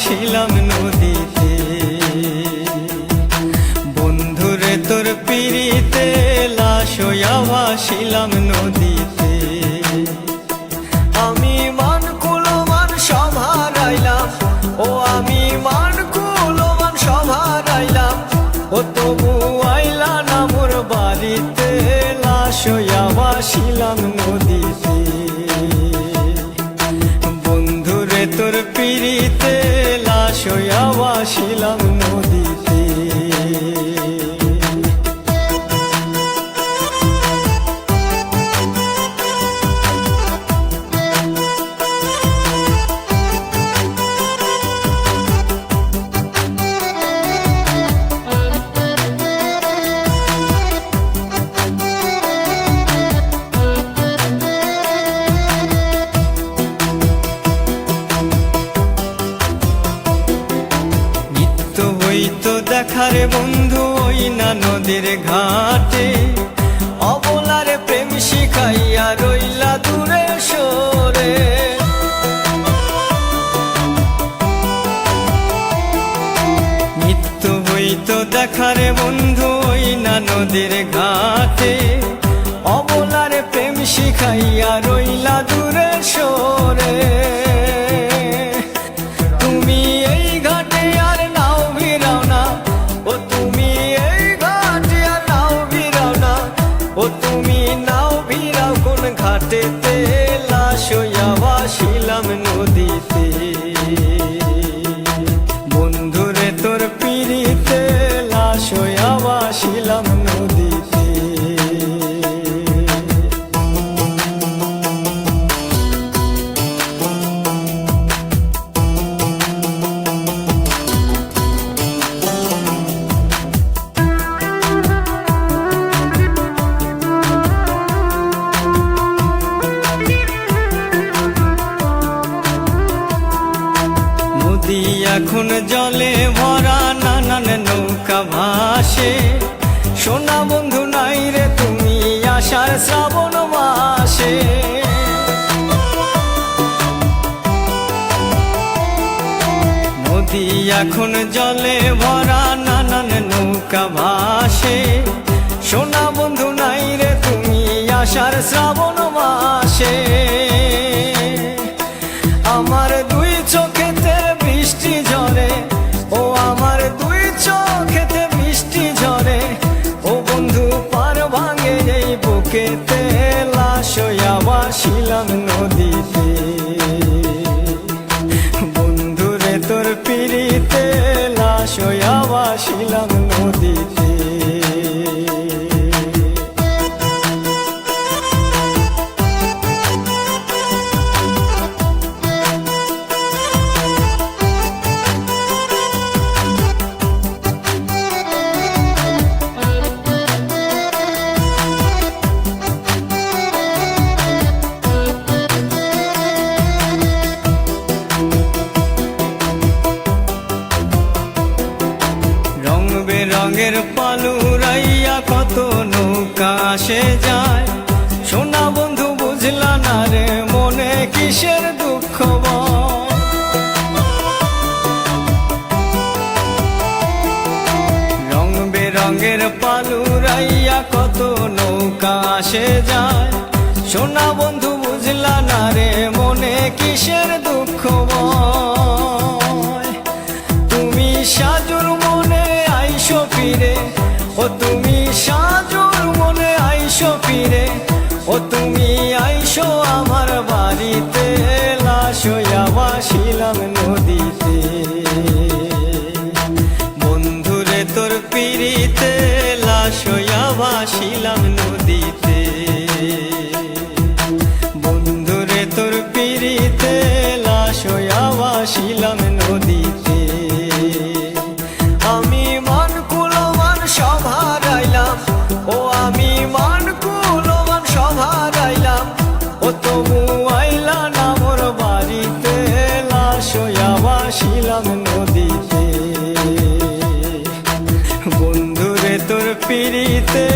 ভাসিলাম নদীতে। বন্ধুরে তোর পিড়িতে লাশ হইয়া ভাসিলাম নদীতে। আমি মান কুলমান সব হারাইলাম, ও আমি মান কুলমান সব হারাইলাম, ও তবু আইলা না মোর বাড়িতে, লাশ হইয়া ভাসিলাম নদীতে। বন্ধুরে তোর পিড়িতে লাশ হইয়া ভাসিলাম নদীতে। তো দেখারে বন্ধু ওই না নদীর ঘাটে, অবলারে প্রেম শিখাইয়া রইলা দূরে সরে। নিত্য হইতো দেখারে বন্ধু ওই না নদীর ঘাটে, অবলারে প্রেম শিখাইয়া রইলা দূরে সরে। তুমি এই ঘাটে আর নাও ভিড়াও না, ও তুমি এই ঘাটে আর নাও ভিড়াও না, ও তুমি নাও ভিড়াও কোন ঘাটেতে, লাশ হইয়া ভাসিলাম নদীতে। বন্ধুরে তোর পিড়িতে লাশ হইয়া ভাসিলাম নদীতে। নদী এখন জলে ভরা, নানান নৌকা ভাসে, সোনা বন্ধু নাই রে তুমি আষাঢ় শ্রাবণ মাসে। নদী এখন জলে ভরা, নানান নৌকা ভাসে, সোনা বন্ধু নাই রে তুমি আষাঢ় শ্রাবণ মাসে। আমার দুই চোখেতে বৃষ্টি ঝরে, ও আমার দুই চোখেতে বৃষ্টি ঝরে, ও বন্ধু পার ভাঙে এই বুকেতে, লাশ হইয়া ভাসিলাম নদীতে। বন্ধুরে তোর পিড়িতে লাশ হইয়া ভাসিলাম নদীতে। রঙের পালুরাইয়া কত নৌকা আসে যায়, সোনা বন্ধু বুঝলা না রে মনে কিসের দুঃখ। রং বেরঙের পালুরাইয়া কত নৌকা আসে যায়, সোনা বন্ধু বুঝলা না রে মনে কিসের দুঃখ। তুমি সাজুর মনে আইসো ফিরে, ও তুমি সাজুর মনে আইসো ফিরে, ও তুমি আইসো আমার বাড়িতে, লাশ হইয়া ভাসিলাম নদীতে। বন্ধুরে তোর পিড়িতে লাশ হইয়া ভাসিলাম নদীতে। বন্ধুরে তোর পিড়িতে লাশ হইয়া ভাসিলাম নদীতে। আমি মান কুলমান সব হারাইলাম, ও আমি মান কুলমান সব হারাইলাম, ও তবু আইলা না মোর বাড়িতে, লাশ হইয়া ভাসিলাম নদীতে। বন্ধুরে তোর পিড়িতে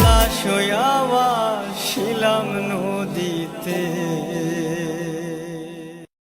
লাশ হইয়া ভাসিলাম নদীতে।